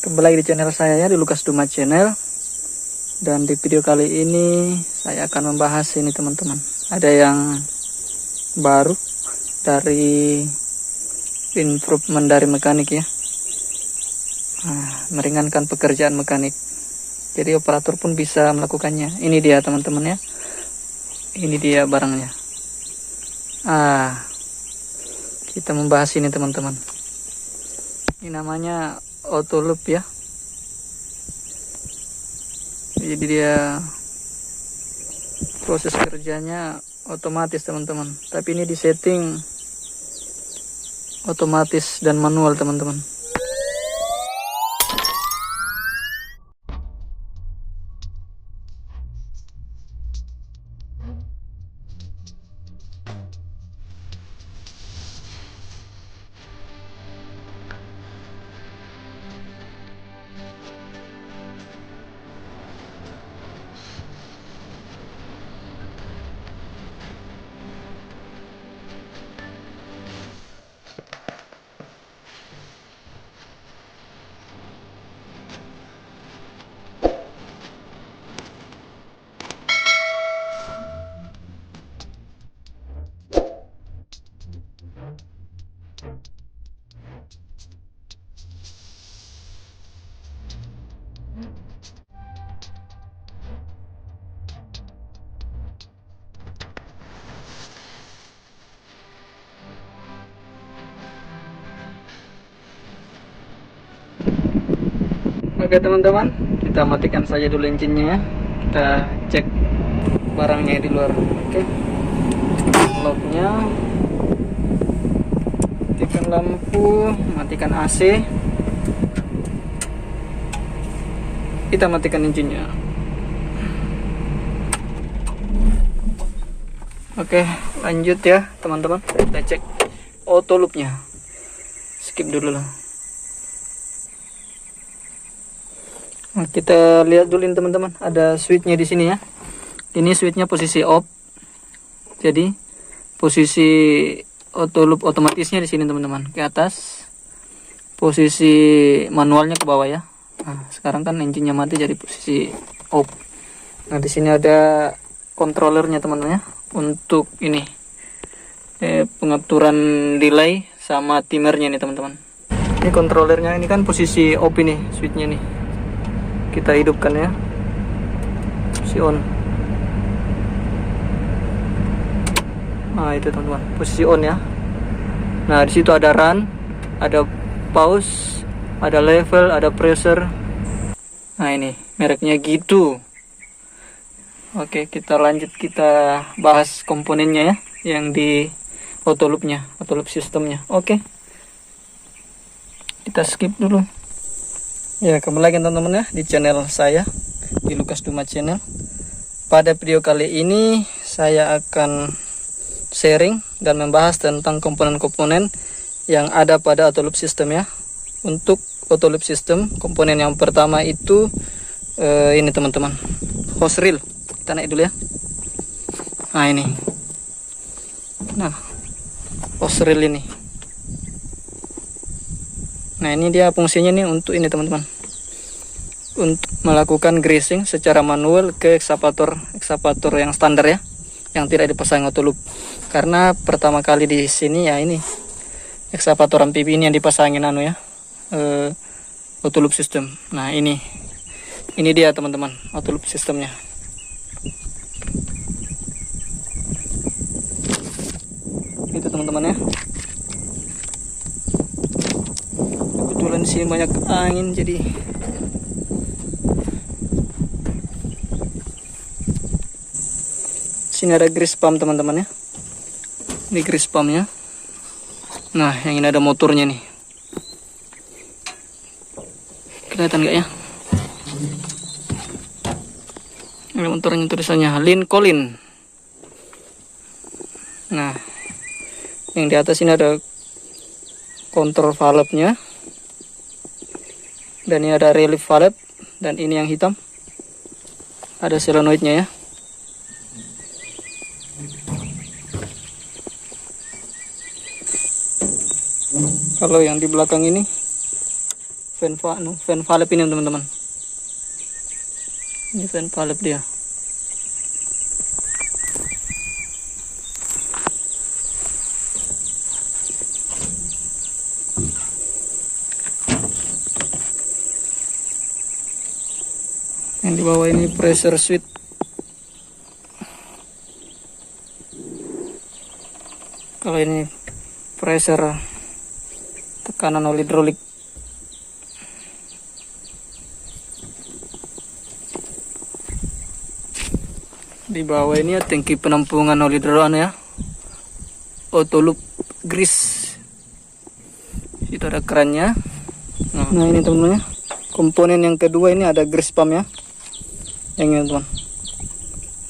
Kembali lagi di channel saya ya, di Lukas Duma Channel. Dan di video kali ini saya akan membahas ini teman-teman. Ada yang baru dari improvement dari mekanik ya. Meringankan pekerjaan mekanik. Jadi operator pun bisa melakukannya. Ini dia teman-teman ya. Ini dia barangnya. Kita membahas ini teman-teman. Ini namanya auto loop ya. Jadi dia proses kerjanya otomatis teman-teman. Tapi ini disetting otomatis dan manual teman-teman. Oke teman-teman, kita matikan saja dulu engine-nya ya. Kita cek barangnya di luar. Oke, locknya, matikan lampu, matikan AC, kita matikan engine-nya. Oke, lanjut ya teman-teman, kita cek auto loop-nya. Skip dulu lah. Nah, kita lihat dulu ini teman-teman, ada switch-nya di sini ya. Ini switch-nya posisi off. Jadi posisi auto loop otomatisnya di sini teman-teman, ke atas. Posisi manualnya ke bawah ya. Nah, sekarang kan engine-nya mati jadi posisi off. Nah, di sini ada controllernya teman-teman ya. Untuk ini pengaturan delay sama timernya nih teman-teman. Ini controllernya, ini kan posisi off ini switch-nya nih. Kita hidupkan ya, posisi on. Nah itu teman-teman, posisi on ya. Nah di situ ada run, ada pause, ada level, ada pressure. Nah ini mereknya gitu. Oke, kita lanjut, kita bahas komponennya ya, yang di auto loopnya, auto loop sistemnya. Oke, kita skip dulu. Ya, kembali lagi teman-teman ya di channel saya, di Lukas Duma Channel. Pada video kali ini saya akan sharing dan membahas tentang komponen-komponen yang ada pada auto loop system ya. Untuk auto loop system, komponen yang pertama itu ini teman-teman, hose reel. Kita naik dulu ya. Nah ini, nah hose reel ini. Nah ini dia fungsinya nih untuk ini teman-teman, untuk melakukan greasing secara manual ke ekskavator yang standar ya, yang tidak dipasang auto loop. Karena pertama kali di sini ya ini ekskavator amfibi ini yang dipasangin auto loop system. Nah ini dia teman-teman, auto loop sistemnya. Itu teman-teman ya. Kebetulan di sini banyak angin jadi sini ada grease pump teman-teman ya. Ini grease pumpnya. Nah yang ini ada motornya nih, kelihatan nggak ya? Ini motornya, tulisannya Lincoln. Nah yang di atas ini ada kontrol valve-nya. Dan ini ada relief valve. Dan ini yang hitam ada solenoidnya ya. Kalau yang di belakang ini fan valve ini teman-teman. Ini fan valve dia. Yang di bawah ini pressure switch. Kalau ini pressure tekanan oli hidrolik. Di bawah ini ya tangki penampungan oli hidrolik ya. Auto loop grease. Itu ada kerannya. Nah ini teman-teman ya. Komponen yang kedua ini ada grease pump ya. Yang ini teman.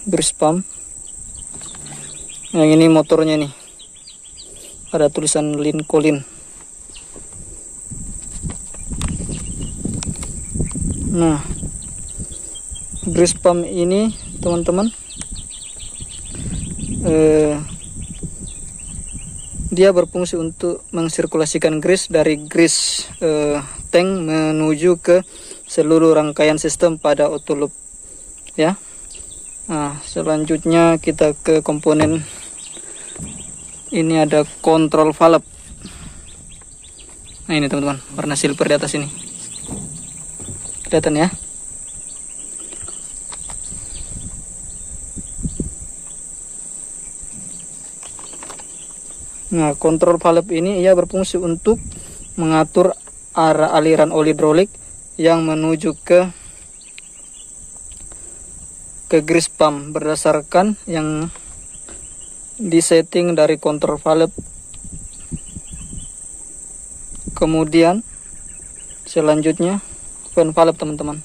Grease pump. Yang ini motornya nih. Ada tulisan Lincoln. Nah, grease pump ini teman-teman, dia berfungsi untuk mensirkulasikan grease dari grease tank menuju ke seluruh rangkaian sistem pada auto loop ya. Nah, selanjutnya kita ke komponen ini, ada control valve. Nah ini teman-teman, warna silver di atas ini, kelihatan ya. Nah, control valve ini ia berfungsi untuk mengatur arah aliran oli hidrolik yang menuju ke grease pump berdasarkan yang disetting dari control valve. Kemudian selanjutnya fan valve teman-teman.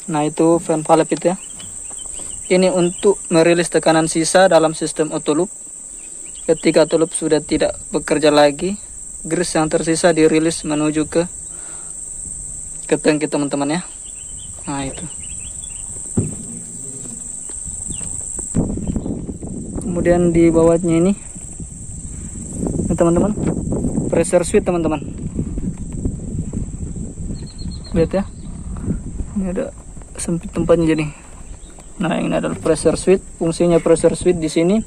Nah itu fan valve itu ya. Ini untuk merilis tekanan sisa dalam sistem auto loop. Ketika auto loop sudah tidak bekerja lagi, grease yang tersisa dirilis menuju ke tangki teman-teman ya. Nah itu. Kemudian di bawahnya ini teman-teman, pressure switch teman-teman. Lihat ya. Ini ada sempit tempatnya jadi. Nah, ini adalah pressure switch. Fungsinya pressure switch di sini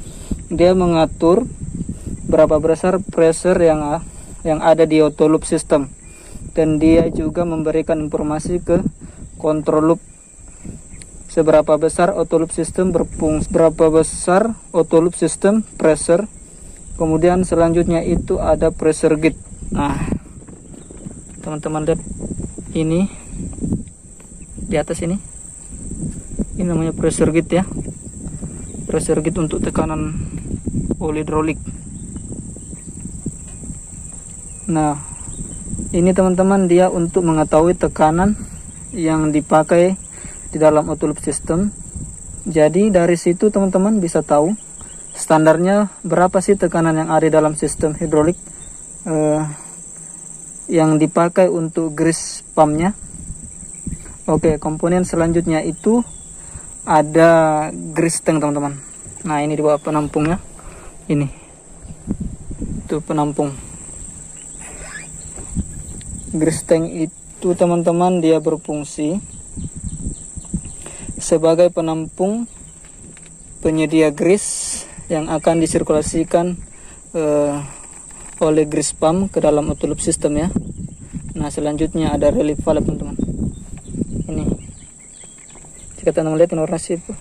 dia mengatur berapa besar pressure yang ada di auto loop system, dan dia juga memberikan informasi ke control loop seberapa besar auto loop system berfungsi, berapa besar auto loop system pressure. Kemudian selanjutnya itu ada pressure gauge. Nah, teman-teman lihat ini di atas ini namanya pressure gauge ya. Pressure gauge untuk tekanan oli hidrolik. Nah, ini teman-teman dia untuk mengetahui tekanan yang dipakai di dalam auto loop system. Jadi dari situ teman-teman bisa tahu standarnya berapa sih tekanan yang ada dalam sistem hidrolik yang dipakai untuk grease pumpnya. Oke, komponen selanjutnya itu ada grease tank teman-teman. Nah ini di bawah penampungnya, ini itu penampung grease tank itu teman-teman. Dia berfungsi sebagai penampung penyedia grease yang akan disirkulasikan oleh grease pump ke dalam auto loop system ya. Nah selanjutnya ada relief valve teman-teman. Ini jika teman-teman lihat warna itu,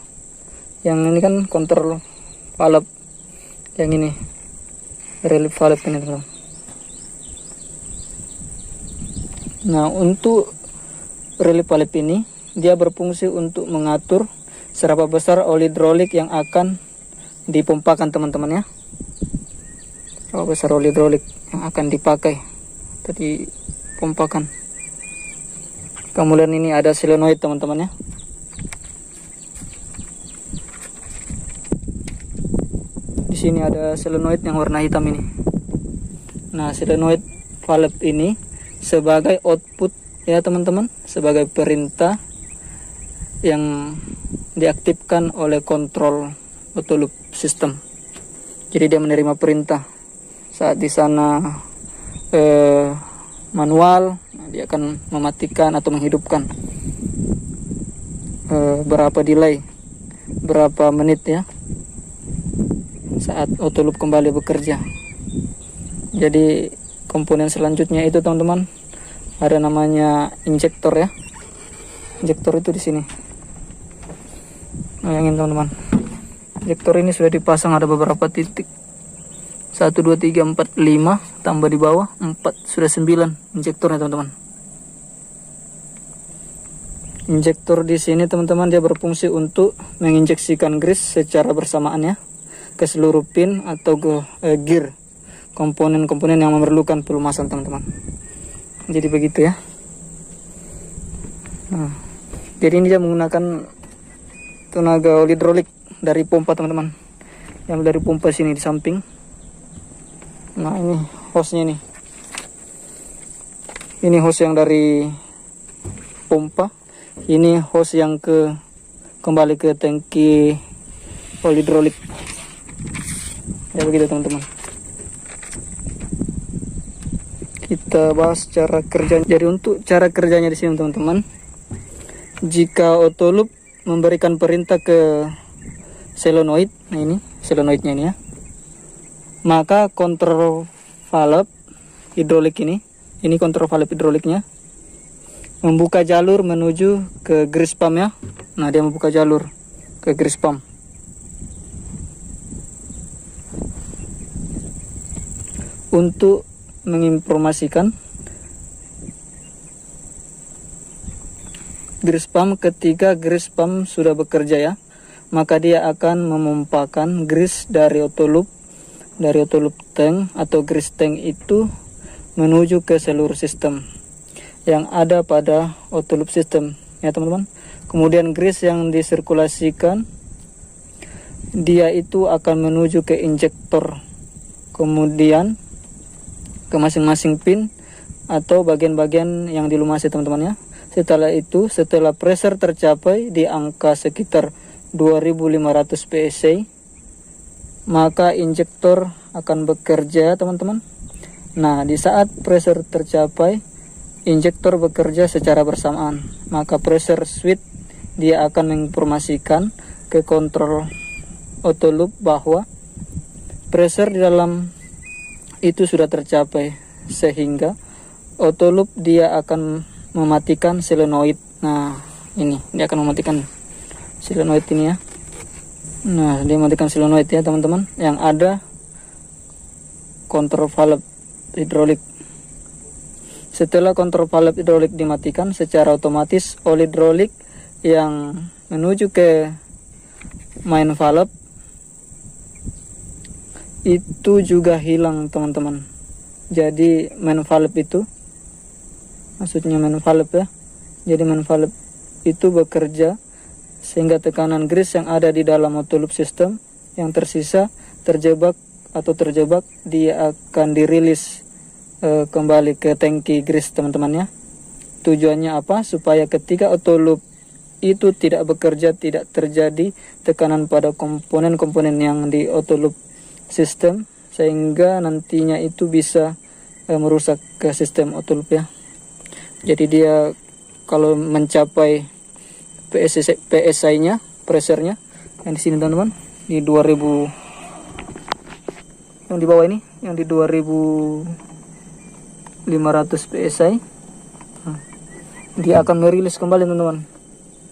yang ini kan control valve, yang ini relief valve ini teman-teman. Nah untuk relief valve ini dia berfungsi untuk mengatur seberapa besar oli hidrolik yang akan dipompakan teman-teman ya. Berapa besar oli hidrolik yang akan dipakai tadi pompakan. Kemudian ini ada solenoid teman-teman ya. Di sini ada solenoid yang warna hitam ini. Nah solenoid valve ini sebagai output ya teman-teman, sebagai perintah yang diaktifkan oleh kontrol auto loop system. Jadi dia menerima perintah Saat di sana manual, dia akan mematikan atau menghidupkan berapa delay, berapa menit ya saat auto loop kembali bekerja. Jadi komponen selanjutnya itu teman-teman, ada namanya injektor ya. Injektor itu di sini. Bayangin teman-teman, injektor ini sudah dipasang, ada beberapa titik. 1, 2, 3, 4, 5, tambah di bawah 4, sudah 9 injektornya teman-teman. Injektor di sini teman-teman, dia berfungsi untuk menginjeksikan grease secara bersamaan ya ke seluruh pin atau ke gear, komponen-komponen yang memerlukan pelumasan teman-teman. Jadi begitu ya. Nah, jadi ini dia menggunakan tenaga oli hidrolik dari pompa teman-teman, yang dari pompa sini di samping. Nah, ini hostnya nih. Ini host yang dari pompa. Ini host yang kembali ke tangki oli hidrolik. Ya begitu teman-teman. Kita bahas cara kerja. Jadi untuk cara kerjanya di sini teman-teman, jika auto loop memberikan perintah ke solenoid, nah ini solenoidnya ini ya, maka kontrol valve hidrolik ini kontrol valve hidroliknya membuka jalur menuju ke grease pump ya. Nah, dia membuka jalur ke grease pump. Untuk menginformasikan grease pump, ketika grease pump sudah bekerja ya, maka dia akan memompakan grease dari auto loop tank atau grease tank itu menuju ke seluruh sistem yang ada pada auto loop system ya teman-teman. Kemudian grease yang disirkulasikan, dia itu akan menuju ke injektor, kemudian ke masing-masing pin atau bagian-bagian yang dilumasi teman-teman ya. Setelah itu, setelah pressure tercapai di angka sekitar 2500 PSI, maka injektor akan bekerja teman-teman. Nah, di saat pressure tercapai, injektor bekerja secara bersamaan, maka pressure switch dia akan menginformasikan ke kontrol auto loop bahwa pressure di dalam itu sudah tercapai, sehingga auto loop dia akan mematikan solenoid. Nah, ini dia akan mematikan solenoid ini ya. Nah, dia mematikan solenoid ya teman-teman, yang ada kontrol valve hidrolik. Setelah kontrol valve hidrolik dimatikan, secara otomatis oli hidrolik yang menuju ke main valve itu juga hilang teman-teman. Jadi main valve itu, maksudnya main valve ya, jadi main valve itu bekerja sehingga tekanan grease yang ada di dalam auto loop system yang tersisa terjebak, dia akan dirilis kembali ke tangki grease teman-teman ya. Tujuannya apa? Supaya ketika auto loop itu tidak bekerja, tidak terjadi tekanan pada komponen-komponen yang di auto loop system, sehingga nantinya itu bisa merusak ke sistem auto loop ya. Jadi dia kalau mencapai PSI-nya, pressure-nya yang di sini teman-teman, di 2000, yang di bawah ini, yang di 2500 PSI, dia akan merilis kembali teman-teman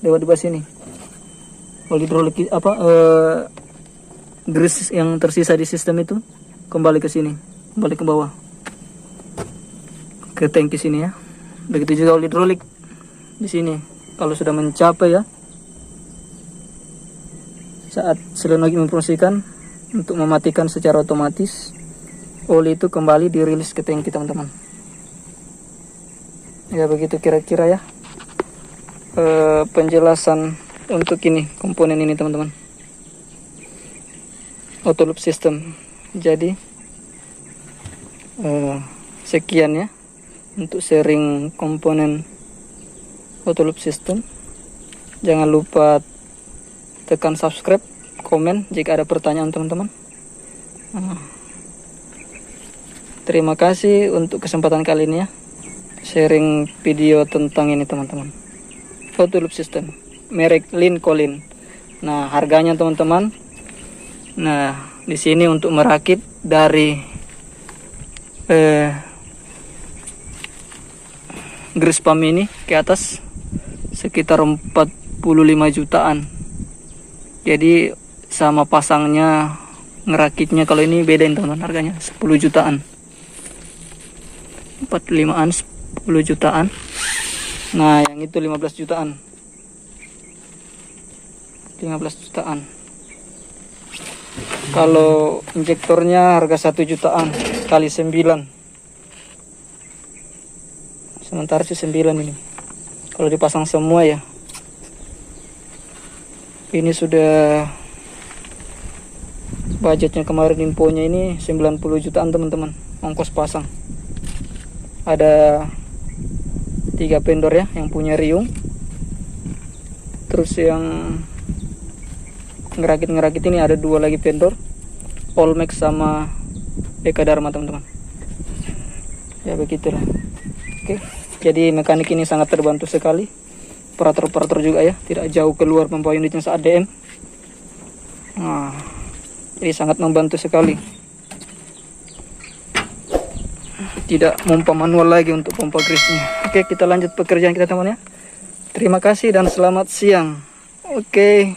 lewat di bawah sini. Oli hidrolik grease yang tersisa di sistem itu kembali ke sini, kembali ke bawah ke tangki sini ya. Begitu juga oli hidrolik di sini, kalau sudah mencapai ya, saat solenoid mempromosikan untuk mematikan secara otomatis, oli itu kembali dirilis ke tangki teman-teman. Ya begitu kira-kira ya penjelasan untuk ini, komponen ini teman-teman, auto loop system. Jadi sekian ya untuk sharing komponen auto loop system. Jangan lupa tekan subscribe, komen jika ada pertanyaan teman-teman. Terima kasih untuk kesempatan kali ini ya, sharing video tentang ini teman-teman, auto loop system merek Lincoln. Nah, harganya teman-teman, nah di sini untuk merakit dari grease pump ini ke atas sekitar 45 jutaan. Jadi sama pasangnya, ngerakitnya kalau ini beda teman-teman, harganya 10 jutaan. 45an 10 jutaan. Nah, yang itu 15 jutaan. 15 jutaan. Kalau injektornya harga 1 jutaan kali 9. Sementara sih 9 ini. Kalau dipasang semua ya. Ini sudah budgetnya kemarin infonya ini 90 jutaan teman-teman, ongkos pasang. Ada 3 vendor ya yang punya riung. Terus yang ngerakit ini ada 2 lagi vendor, Allmax sama Eka Dharma teman-teman. Ya begitulah. Oke, jadi mekanik ini sangat terbantu sekali. Operator juga ya, tidak jauh keluar membawa unitnya saat DM. Nah, jadi sangat membantu sekali. Tidak pompa manual lagi untuk pompa grease-nya. Oke, kita lanjut pekerjaan kita teman ya. Terima kasih dan selamat siang. Oke.